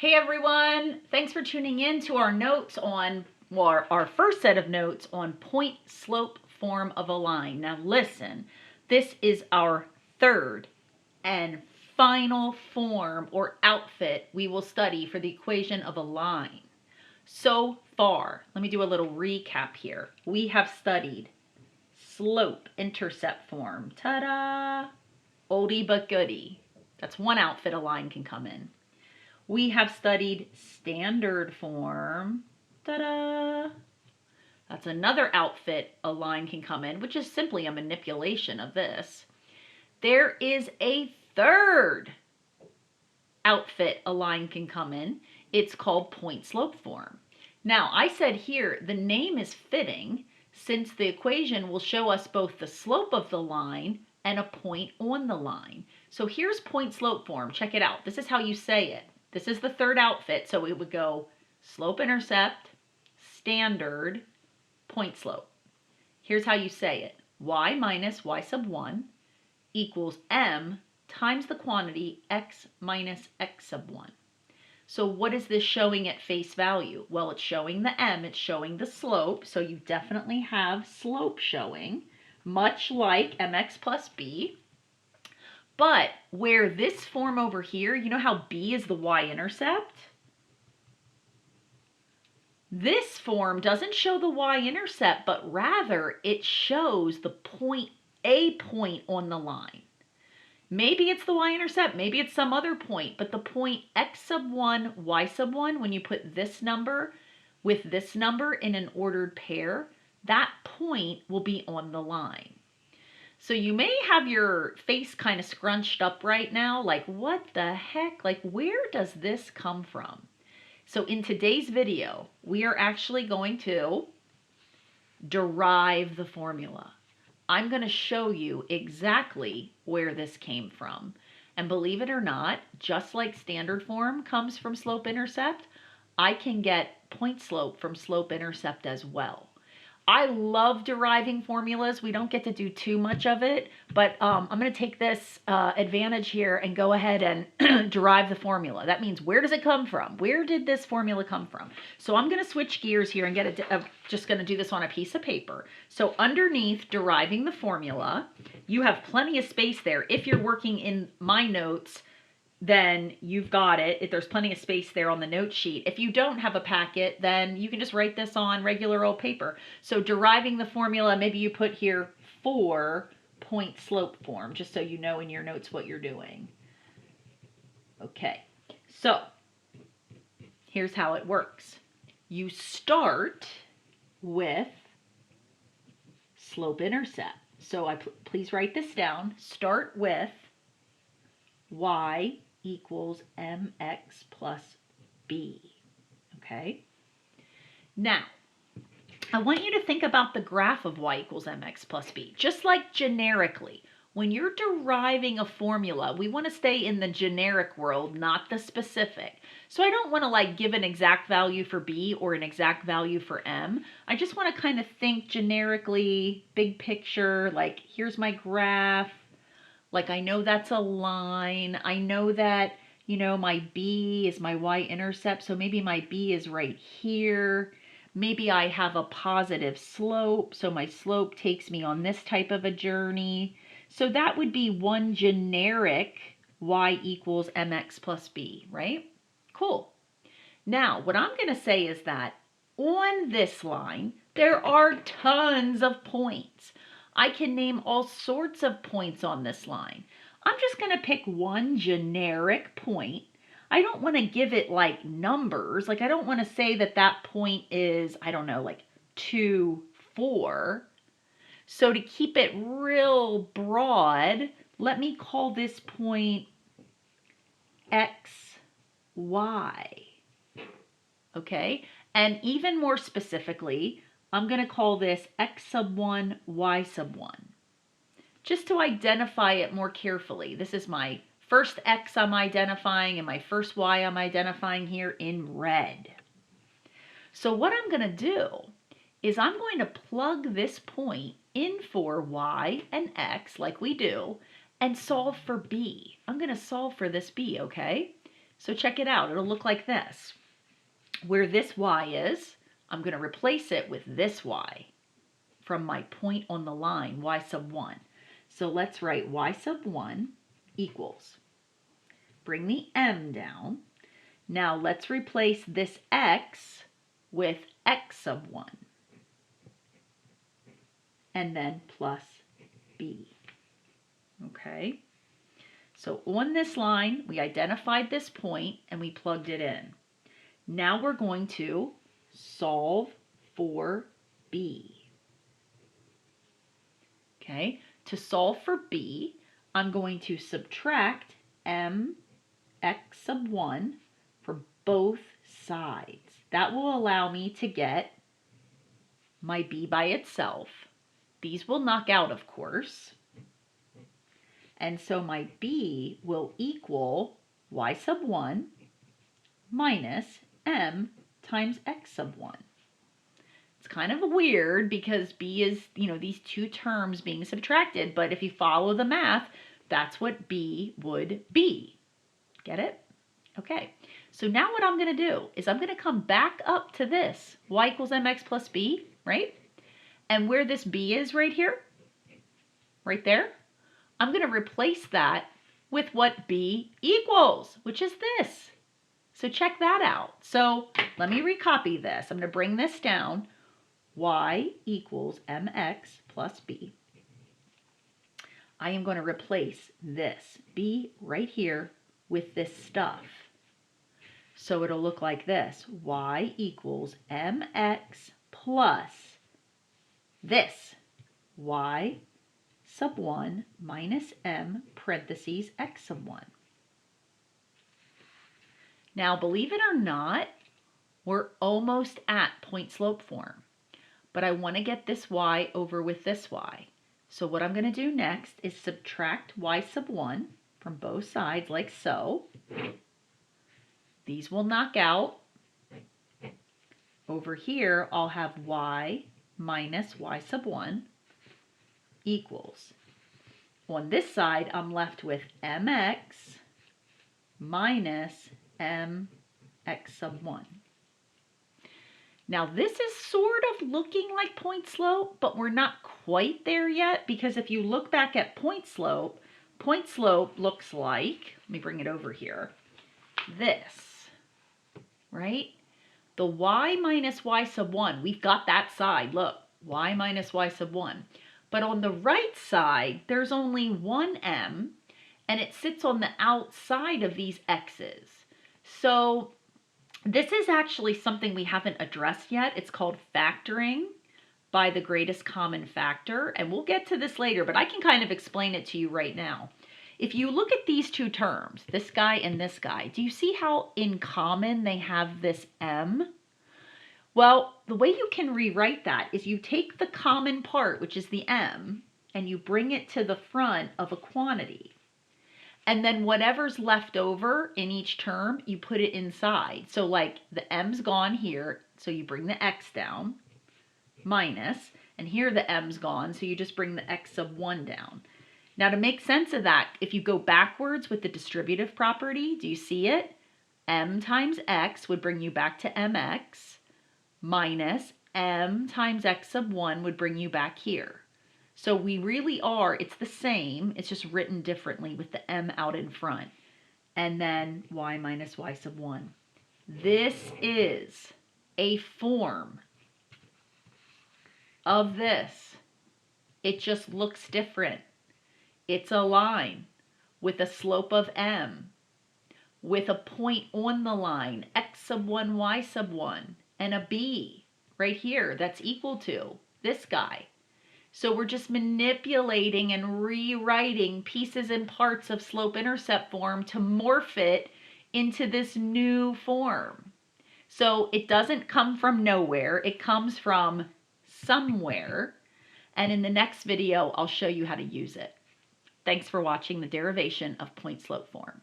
Hey everyone, thanks for tuning in to our notes on, or our first set of notes on point slope form of a line. Now listen, this is our third and final form or outfit we will study for the equation of a line. So far, let me do a little recap here. We have studied slope-intercept form. Ta-da! Oldie but goodie. That's one outfit a line can come in. We have studied standard form. Ta-da! That's another outfit a line can come in, which is simply a manipulation of this. There is a third outfit a line can come in. It's called point slope form. Now, I said here the name is fitting since the equation will show us both the slope of the line and a point on the line. So here's point slope form. Check it out. This is how you say it. This is the third outfit, so it would go slope-intercept, standard, point slope. Here's how you say it. Y minus y sub 1 equals m times the quantity x minus x sub 1. So what is this showing at face value? Well, it's showing the m, it's showing the slope, so you definitely have slope showing, much like mx plus b. But where this form over here, you know how b is the y-intercept? This form doesn't show the y-intercept, but rather it shows the point, a point on the line. Maybe it's the y-intercept, maybe it's some other point, but the point x sub 1, y sub 1, when you put this number with this number in an ordered pair, that point will be on the line. So you may have your face kind of scrunched up right now, like what the heck? Like where does this come from? So in today's video, we are actually going to derive the formula. I'm going to show you exactly where this came from. And believe it or not, just like standard form comes from slope-intercept, I can get point slope from slope-intercept as well. I love deriving formulas. We don't get to do too much of it, but I'm going to take this advantage here and go ahead and derive the formula. That means where does it come from? Where did this formula come from? So I'm going to switch gears here and just going to do this on a piece of paper. So underneath deriving the formula, you have plenty of space there. If you're working in my notes, then you've got it. If there's plenty of space there on the note sheet. If you don't have a packet, then you can just write this on regular old paper. So deriving the formula, maybe you put here for point slope form, just so you know in your notes what you're doing. Okay, so here's how it works. You start with slope-intercept. So please write this down. Start with y equals mx plus b, okay? Now, I want you to think about the graph of y equals mx plus b, just like generically. When you're deriving a formula, we want to stay in the generic world, not the specific. So I don't want to like give an exact value for b or an exact value for m. I just want to kind of think generically, big picture, like here's my graph. Like I know that's a line. I know that, you know, my B is my y-intercept. So maybe my B is right here. Maybe I have a positive slope. So my slope takes me on this type of a journey. So that would be one generic y equals mx plus b, right? Cool. Now, what I'm going to say is that on this line, there are tons of points. I can name all sorts of points on this line. I'm just going to pick one generic point. I don't want to give it like numbers. Like I don't want to say that that point is, I don't know, like 2, 4. So to keep it real broad, let me call this point x, y. Okay? And even more specifically, I'm going to call this x sub 1, y sub 1, just to identify it more carefully. This is my first x I'm identifying and my first y I'm identifying here in red. So what I'm going to do is I'm going to plug this point in for y and x like we do and solve for b. I'm going to solve for this b, okay? So check it out. It'll look like this. Where this y is, I'm going to replace it with this y from my point on the line, y sub 1. So let's write y sub 1 equals. Bring the m down. Now let's replace this x with x sub 1. And then plus b. Okay? So on this line, we identified this point and we plugged it in. Now we're going to solve for b. Okay, to solve for b, I'm going to subtract m x sub 1 for both sides. That will allow me to get my b by itself. These will knock out, of course. And so my b will equal y sub 1 minus m times x sub 1. It's kind of weird because b is, these two terms being subtracted, but if you follow the math, that's what b would be. Get it? Okay, so now what I'm going to do is I'm going to come back up to this, y equals mx plus b, right? And where this b is right here, right there, I'm going to replace that with what b equals, which is this. So check that out. So let me recopy this. I'm going to bring this down. Y equals mx plus b. I am going to replace this b right here with this stuff. So it'll look like this. Y equals mx plus this. Y sub 1 minus m parentheses x sub 1. Now, believe it or not, we're almost at point slope form, but I want to get this y over with this y. So what I'm going to do next is subtract y sub 1 from both sides like so. These will knock out. Over here, I'll have y minus y sub 1 equals. On this side, I'm left with mx minus mx sub 1. Now this is sort of looking like point slope, but we're not quite there yet, because if you look back at point slope looks like, let me bring it over here, this, right? The y minus y sub 1, we've got that side, look, y minus y sub 1. But on the right side, there's only one m, and it sits on the outside of these x's. So this is actually something we haven't addressed yet. It's called factoring by the greatest common factor, and we'll get to this later, but I can kind of explain it to you right now. If you look at these two terms, this guy and this guy, do you see how in common they have this m? Well, the way you can rewrite that is you take the common part, which is the m, and you bring it to the front of a quantity. And then whatever's left over in each term, you put it inside. So like the m's gone here, so you bring the x down, minus, and here the m's gone, so you just bring the x sub 1 down. Now to make sense of that, if you go backwards with the distributive property, do you see it? M times x would bring you back to mx, minus m times x sub 1 would bring you back here. So we really are, it's the same, it's just written differently with the m out in front. And then y minus y sub 1. This is a form of this. It just looks different. It's a line with a slope of m, with a point on the line, x sub 1, y sub 1, and a b right here that's equal to this guy. So we're just manipulating and rewriting pieces and parts of slope-intercept form to morph it into this new form. So it doesn't come from nowhere, it comes from somewhere. And in the next video, I'll show you how to use it. Thanks for watching the derivation of point slope form.